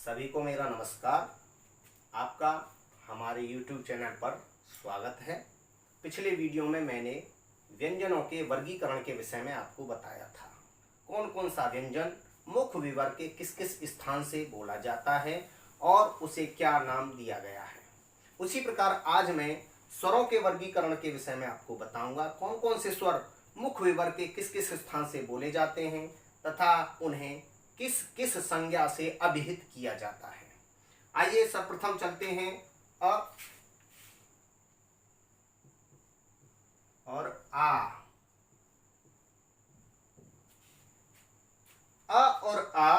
सभी को मेरा नमस्कार। आपका हमारे YouTube चैनल पर स्वागत है। पिछले वीडियो में मैंने व्यंजनों के वर्गीकरण के विषय में आपको बताया था। कौन कौन सा व्यंजन मुख्य विवर्ग के किस किस स्थान से बोला जाता है और उसे क्या नाम दिया गया है। उसी प्रकार आज मैं स्वरों के वर्गीकरण के विषय में आपको बताऊंगा। कौन कौन से स्वर मुख्य विवर्ग के किस किस स्थान से बोले जाते हैं तथा उन्हें किस किस संज्ञा से अभिहित किया जाता है। आइए सर्वप्रथम चलते हैं अ और आ। अ और आ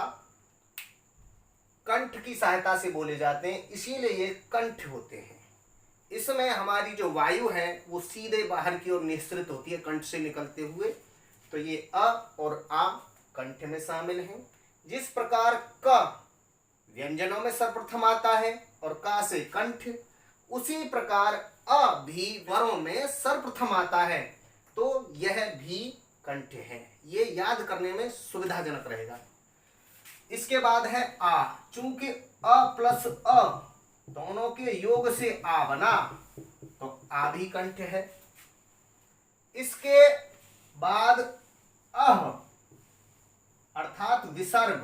कंठ की सहायता से बोले जाते हैं, इसीलिए ये कंठ होते हैं। इसमें हमारी जो वायु है वो सीधे बाहर की ओर निःसृत होती है कंठ से निकलते हुए। तो ये अ और आ कंठ में शामिल हैं। जिस प्रकार क व्यंजनों में सर्वप्रथम आता है और का से कंठ, उसी प्रकार अ भी वरों में सर्वप्रथम आता है, तो यह भी कंठ है। ये याद करने में सुविधाजनक रहेगा। इसके बाद है आ। चूंकि अ प्लस अ दोनों के योग से आ बना, तो आ भी कंठ है। इसके बाद अह अर्थात विसर्ग।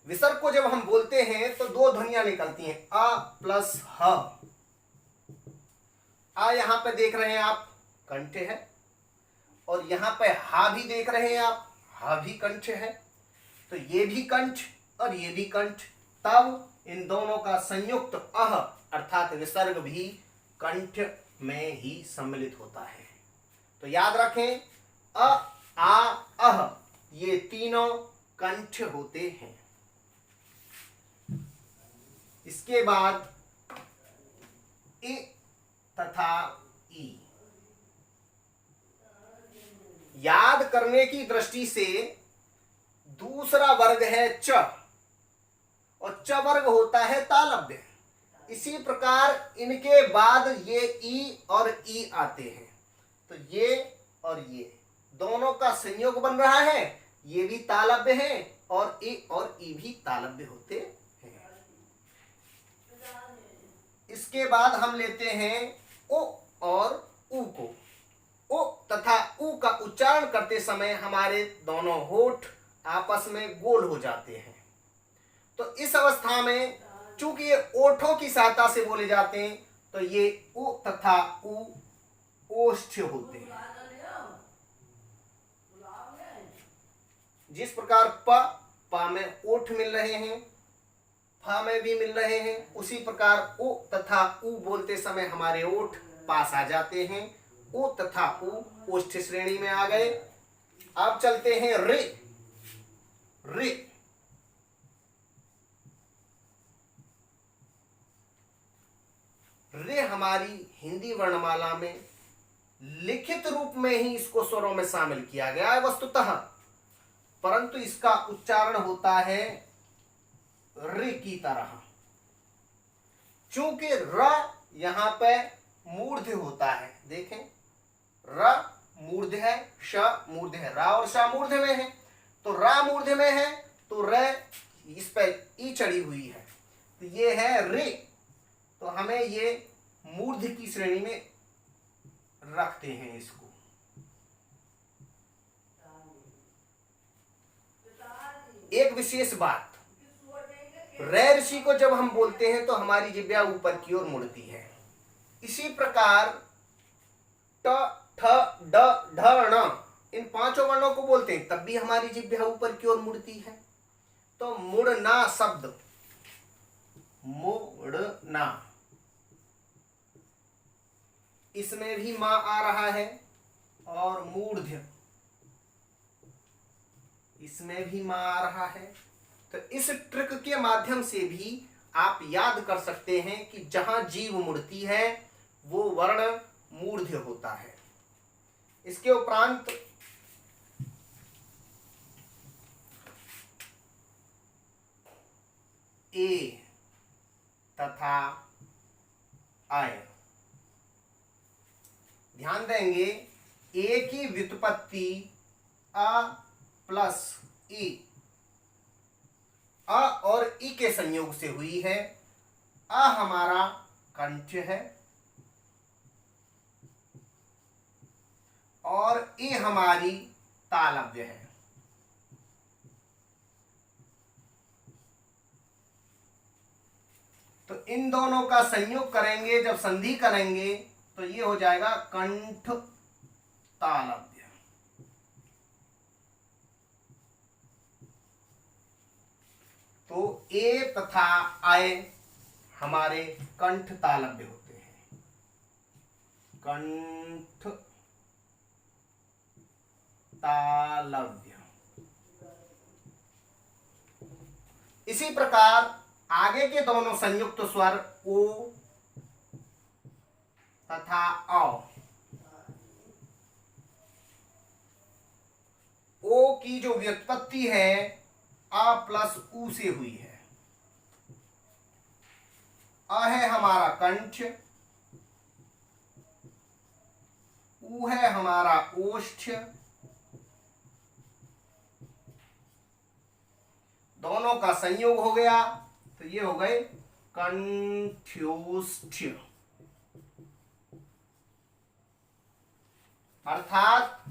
विसर्ग को जब हम बोलते हैं तो दो ध्वनियां निकलती हैं, अ प्लस ह। आ यहां पे देख रहे हैं आप कंठ है, और यहां पे हा भी देख रहे हैं आप, हा भी कंठ है। तो ये भी कंठ और ये भी कंठ, तब इन दोनों का संयुक्त अह अर्थात विसर्ग भी कंठ में ही सम्मिलित होता है। तो याद रखें, अ आ अह ये तीनों कंठ होते हैं। इसके बाद इ तथा ई। याद करने की दृष्टि से दूसरा वर्ग है च, और च वर्ग होता है तालव्य। इसी प्रकार इनके बाद ये ई और ई आते हैं। तो ये और ये दोनों का संयोग बन रहा है, ये भी तालव्य है और ई भी तालव्य होते हैं। इसके बाद हम लेते हैं ओ और ऊ को। ओ तथा ऊ का उच्चारण करते समय हमारे दोनों होठ आपस में गोल हो जाते हैं। तो इस अवस्था में चूंकि ये ओठों की सहायता से बोले जाते हैं, तो ये उ तथा ऊ ओष्ठ होते हैं। जिस प्रकार प में ओठ मिल रहे हैं, फा में भी मिल रहे हैं, उसी प्रकार उ तथा ऊ बोलते समय हमारे ओठ पास आ जाते हैं। उ तथा ऊ ओष्ठ श्रेणी में आ गए। अब चलते हैं रे। रे रे हमारी हिंदी वर्णमाला में लिखित रूप में ही इसको स्वरों में शामिल किया गया है वस्तुतः, परंतु इसका उच्चारण होता है रे की तरह। चूंकि र यहां पे मूर्ध होता है, देखें र मूर्ध है, श मूर्ध है, रा और श मूर्ध में है। तो रा मूर्ध में है तो र इस पे ई चढ़ी हुई है, तो ये है रे। तो हमें ये मूर्ध की श्रेणी में रखते हैं इसको। एक विशेष बात, रे ऋषि को जब हम बोलते हैं तो हमारी जिह्वा ऊपर की ओर मुड़ती है। इसी प्रकार ट ठ ड ढ ण इन पांचों वर्णों को बोलते हैं, तब भी हमारी जिह्वा ऊपर की ओर मुड़ती है। तो मुड़ना शब्द, मुड़ना, इसमें भी मां आ रहा है, और मूर्ध इसमें भी मां आ रहा है। तो इस ट्रिक के माध्यम से भी आप याद कर सकते हैं कि जहां जीव मुड़ती है वो वर्ण मूर्ध होता है। इसके उपरांत ए तथा आय। ध्यान देंगे, ए की व्युत्पत्ति अ प्लस ई, अ और ई के संयोग से हुई है। अ हमारा कंठ है और ई हमारी तालव्य है। तो इन दोनों का संयोग करेंगे, जब संधि करेंगे तो ये हो जाएगा कंठ तालव्य। तो ए तथा आय हमारे कंठ तालव्य होते हैं। कंठ तालव्य। इसी प्रकार आगे के दोनों संयुक्त स्वर ओ तथा औ, ओ की जो व्युत्पत्ति है अ प्लस उ से हुई है। अ है हमारा कंठ, उ है हमारा ओष्ठ, दोनों का संयोग हो गया तो ये हो गए कंठ्योष्ठ। अर्थात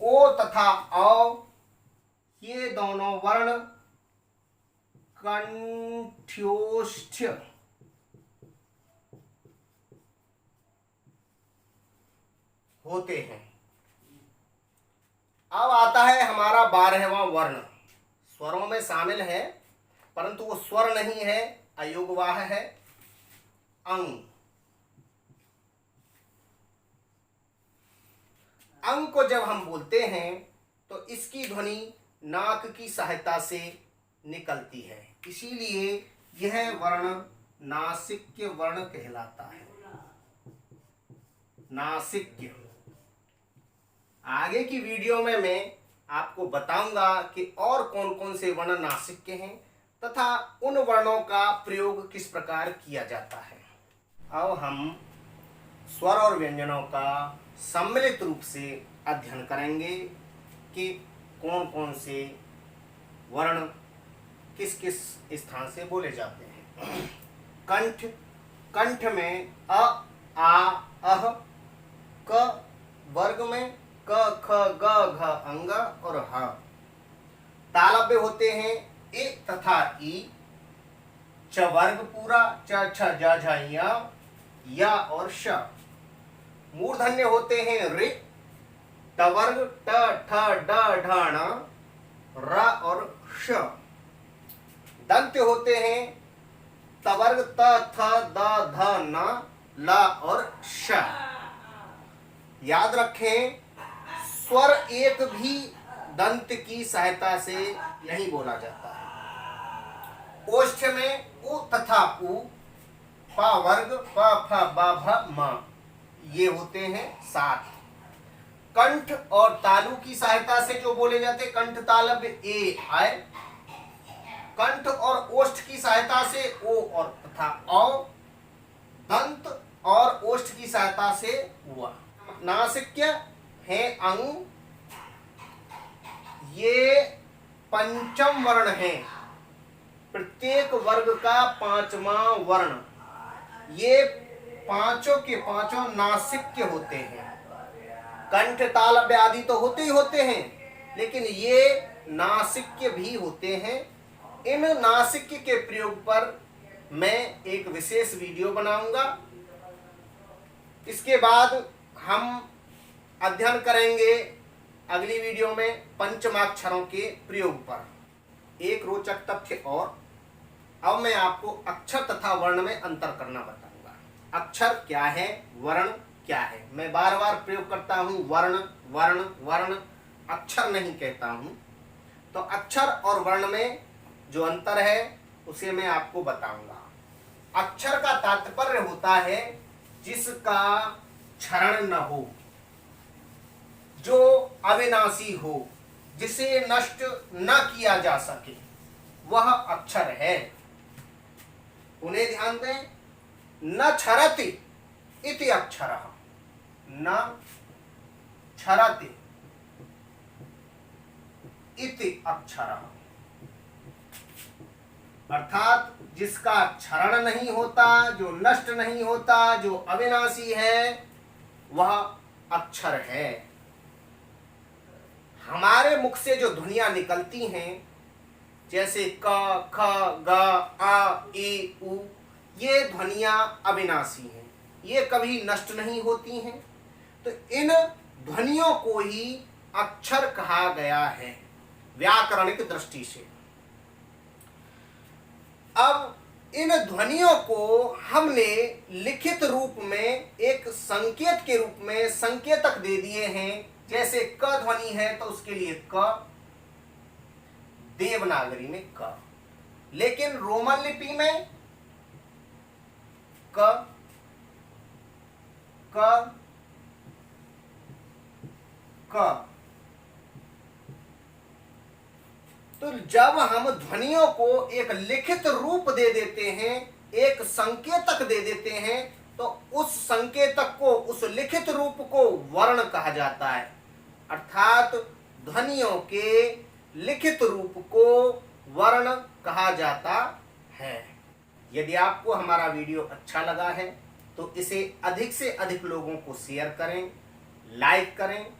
ओ तथा औ ये दोनों वर्ण कंठ्योष्ठ होते हैं। अब आता है हमारा 12वां वर्ण। स्वरों में शामिल है परंतु वो स्वर नहीं है, अयोगवाह है, अंग। अंग को जब हम बोलते हैं तो इसकी ध्वनि नाक की सहायता से निकलती है, इसीलिए यह वर्ण नासिक्य वर्ण कहलाता है। नासिक्य। आगे की वीडियो में मैं आपको बताऊंगा कि और कौन कौन से वर्ण नासिक्य हैं तथा उन वर्णों का प्रयोग किस प्रकार किया जाता है। अब हम स्वर और व्यंजनों का सम्मिलित रूप से अध्ययन करेंगे कि कौन कौन से वर्ण किस किस स्थान से बोले जाते हैं। कंठ। कंठ में अ, आ, अह। क वर्ग में क, ख, ग, घ अंग और ह। तालव्य होते हैं ए तथा ई। च वर्ग पूरा च, छ, ज, झ, य और श। मूर्धन्य होते हैं ऋ। ट वर्ग ट, ठ, ड, ढ, ण, र और श। दंत्य होते हैं त वर्ग त, थ, द, ध, न, ल और श। याद रखें, स्वर एक भी दंत की सहायता से नहीं बोला जाता है। ओष्ठ में उ तथा उ, प वर्ग प, फ, ब, भ, म ये होते हैं 7। कंठ और तालु की सहायता से जो बोले जाते, कंठ तालव्य ए आय। कंठ और ओष्ठ की सहायता से ओ और तथा औ। दंत और ओष्ठ की सहायता से व। नासिक्य है अंग। ये पंचम वर्ण है, प्रत्येक वर्ग का 5वां वर्ण। ये पांचों के पांचों नासिक्य होते हैं। कंठ तालव्य आदि तो होते ही होते हैं, लेकिन ये नासिक्य भी होते हैं। इन नासिक्य के प्रयोग पर मैं एक विशेष वीडियो बनाऊंगा। इसके बाद हम अध्ययन करेंगे अगली वीडियो में पंचमाक्षरों के प्रयोग पर। एक रोचक तथ्य और, अब मैं आपको अक्षर तथा वर्ण में अंतर करना बताऊंगा। अक्षर क्या है, वर्ण क्या है। मैं बार बार प्रयोग करता हूं वर्ण वर्ण वर्ण, अक्षर नहीं कहता हूं। तो अक्षर और वर्ण में जो अंतर है उसे मैं आपको बताऊंगा। अक्षर का तात्पर्य होता है जिसका क्षरण न हो, जो अविनाशी हो, जिसे नष्ट न किया जा सके, वह अक्षर है। उन्हें ध्यान दें, न क्षरति इति अक्षरः, न क्षरति इति अक्षरः। अर्थात जिसका क्षरण नहीं होता, जो नष्ट नहीं होता, जो अविनाशी है, वह अक्षर है। हमारे मुख से जो ध्वनियां निकलती हैं, जैसे क, ख, ग, आ, ई, उ, ये ध्वनियां अविनाशी हैं, ये कभी नष्ट नहीं होती हैं। तो इन ध्वनियों को ही अक्षर कहा गया है व्याकरणिक दृष्टि से। अब इन ध्वनियों को हमने लिखित रूप में एक संकेत के रूप में संकेतक दे दिए हैं। जैसे क ध्वनि है तो उसके लिए क, देवनागरी में क, लेकिन रोमन लिपि में क, क, क। तो जब हम ध्वनियों को एक लिखित रूप दे देते हैं, एक संकेतक दे देते हैं, तो उस संकेतक को, उस लिखित रूप को वर्ण कहा जाता है। अर्थात ध्वनियों के लिखित रूप को वर्ण कहा जाता है। यदि आपको हमारा वीडियो अच्छा लगा है तो इसे अधिक से अधिक लोगों को शेयर करें, लाइक करें।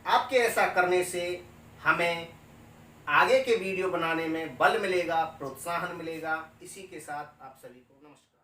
आपके ऐसा करने से हमें आगे के वीडियो बनाने में बल मिलेगा, प्रोत्साहन मिलेगा। इसी के साथ आप सभी को नमस्कार।